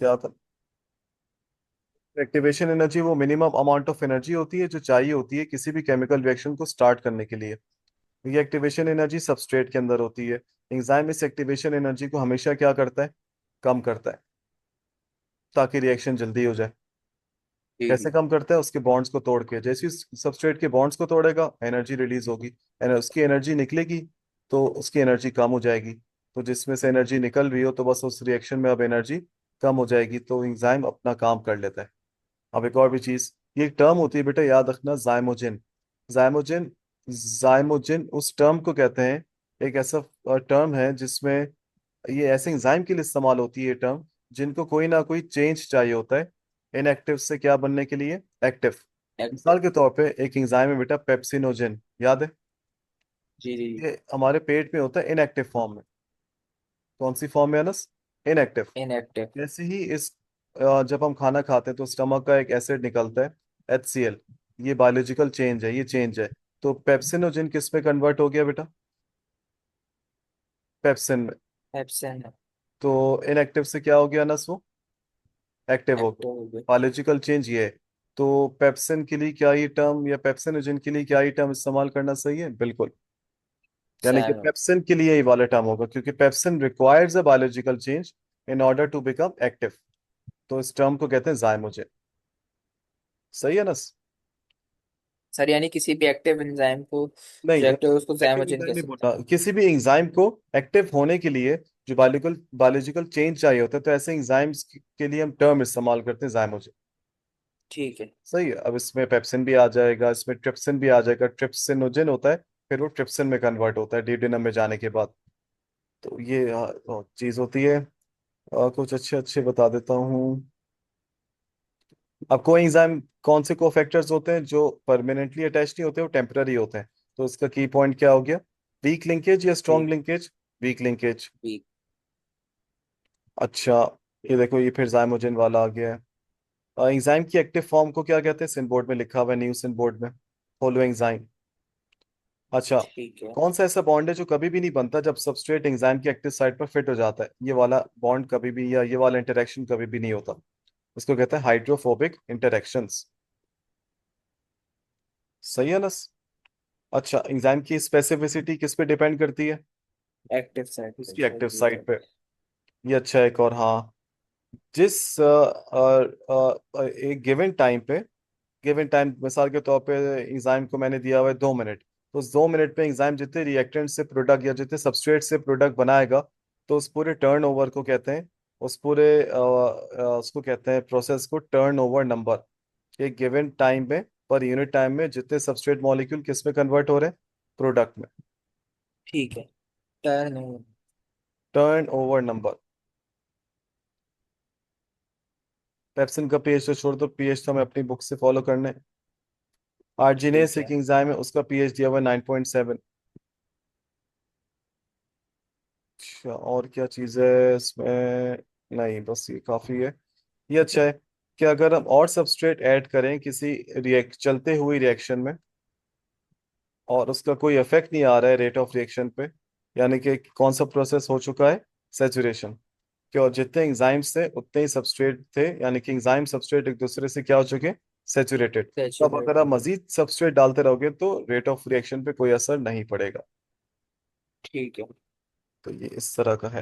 क्या होता है एक्टिवेशन एनर्जी? वो मिनिमम अमाउंट ऑफ एनर्जी होती है जो चाहिए होती है किसी भी केमिकल रिएक्शन को स्टार्ट करने के लिए। ये एक्टिवेशन एनर्जी सबस्ट्रेट के अंदर होती है। एंजाइम इस एक्टिवेशन एनर्जी को हमेशा क्या करता है? कम करता है, ताकि रिएक्शन जल्दी हो जाए। जी कैसे जी। कम करता है? उसके बॉन्ड्स को तोड़ के। जैसे ही सबस्ट्रेट के बॉन्ड्स को तोड़ेगा, एनर्जी रिलीज होगी, उसकी एनर्जी निकलेगी, तो उसकी एनर्जी कम हो जाएगी। तो जिसमें से एनर्जी निकल रही हो, तो बस उस रिएक्शन में अब एनर्जी कम हो जाएगी, तो एंजाइम अपना काम कर लेता है। अब एक और भी चीज, ये एक टर्म होती है बेटा, याद रखना, जाइमोजिन। जाइमोजिन, जाइमोजिन उस टर्म को कहते हैं। एक ऐसा टर्म है जिसमें ये ऐसे एंजाइम के लिए इस्तेमाल होती है ये टर्म, जिनको कोई ना कोई चेंज चाहिए होता है इनएक्टिव से क्या बनने के लिए? एक्टिव। एक्टिव। मिसाल के तौर पे एक एंजाइम है बेटा, पेप्सिनोजेन, याद है? जी जी। ये हमारे पेट में होता है इनएक्टिव फॉर्म में। कौन सी फॉर्म में अनस? इनएक्टिव। इनएक्टिव। जैसे ही इस जब हम खाना खाते हैं तो स्टमक का एक एसिड निकलता है, HCl। ये बायोलॉजिकल चेंज है, ये चेंज है। तो पेप्सिनोजेन किस में कन्वर्ट हो गया बेटा? पेप्सिन में। एब्सेंट। तो इनएक्टिव से क्या हो गया अनस? वो एक्टिव हो गया। एक्टिव हो गए। बायोलॉजिकल चेंज ये है। तो पेप्सिन के लिए क्या ये टर्म, या पेप्सिनोजेन के लिए क्या ये टर्म इस्तेमाल करना सही है? बिल्कुल। यानी कि सैनो। पेप्सिन के लिए ये वाला टर्म होगा, क्योंकि pepsin requires a biological change in order to become active. तो इस टर्म को कहते हैं जाइमोजेन। सही है ना? सर यानी किसी भी एक्टिव एंजाइम को नहीं, जो एक्टिव है उसको एक्टिव ज़ाइमोजिन एंजाइम कह नहीं सकते बोला, हैं। किसी भी एंजाइम को एक्टिव होने के लिए जो बायोलॉजिकल बायोलॉजिकल चेंज चाहिए होता है, तो ऐसे एंजाइम्स के लिए हम टर्म इस्तेमाल करते हैं जाइमोजेन। ठीक है। सही है। अब इसमें पेप्सिन भी आ जाएगा, इसमें ट्रिप्सिन भी आ जाएगा। ट्रिप्सिनोजेन होता है, फिर वो ट्रिप्सिन में कन्वर्ट होता है डियोडेनम में जाने के बाद। तो ये चीज होती है। कुछ अच्छे अच्छे बता देता हूँ। अब कोई एंजाइम कौन से कोफैक्टर्स होते हैं जो परमानेंटली अटैच नहीं होते, वो टेम्पररी होते हैं। तो इसका की पॉइंट क्या हो गया? वीक लिंकेज या स्ट्रॉन्ग ठीक। लिंकेज? Weak linkage. वीक। अच्छा, ये देखो, ये फिर जाइमोजेन वाला आ गया है। एंजाइम की एक्टिव फॉर्म को क्या कहते हैं? सिन बोर्ड में लिखा हुआ है, न्यू सिन बोर्ड में। Holo enzyme. अच्छा, ठीक है। कौन सा ऐसा बॉन्ड है जो कभी भी नहीं बनता जब सबस्ट्रेट एंजाइम की एक्टिव साइट पर फिट हो जाता है? ये वाला बॉन्ड कभी भी, या ये वाला इंटरेक्शन कभी भी नहीं होता। इसको कहते हैं हाइड्रोफोबिक इंटरेक्शंस। सही है ना? अच्छा, एंजाइम की स्पेसिफिसिटी किस पे डिपेंड करती है? एक्टिव साइड पे उसकी सही एक्टिव ठीक है। साइट पे। ये अच्छा है। एक और, हाँ, जिस एक गिवन टाइम पे, गिवन टाइम मिसाल के तौर पे एंजाइम को मैंने दिया हुआ है 2 मिनट, तो उस 2 मिनट पे एंजाइम जितने रिएक्टेंट से प्रोडक्ट या जितने सबस्ट्रेट से प्रोडक्ट बनाएगा, तो उस पूरे टर्नओवर को कहते हैं, उस पूरे उसको कहते हैं प्रोसेस को टर्नओवर नंबर। एक गिवन टाइम में, पर यूनिट टाइम में जितने सबस्ट्रेट मॉलिक्यूल किस में कन्वर्ट हो रहे हैं? प्रोडक्ट में। ठीक है। Turn over. Turnover number. Pepsin का पीएच तो छोड़ दो, पीएच तो हमें अपनी बुक से फॉलो करने। आर्जिनेस ठीक एक है। एंजाइम है, उसका पीएच दिया हुआ है 9.7। अच्छा, और क्या चीज़ है इसमें? नहीं, बस ये काफी है। ये अच्छा है कि अगर हम और सबस्ट्रेट ऐड करें किसी रिएक्ट चलते हुए रिएक्शन में, और उसका कोई इफेक्ट नहीं आ रहा है रेट ऑफ रिएक्शन पे, यानी कि कौन सा प्रोसेस हो चुका है? सेचुरेशन। कि और जितने एंजाइम्स थे उतने ही सबस्ट्रेट थे, यानी कि एंजाइम सबस्ट्रेट एक दूसरे से क्या हो चुके हैं? सेचुरेटेड। तो अब अगर आप सैचुरेटेड। मजीद सबस्ट्रेट डालते रहोगे तो रेट ऑफ रिएक्शन पे कोई असर नहीं पड़ेगा। ठीक है। तो ये इस तरह का है।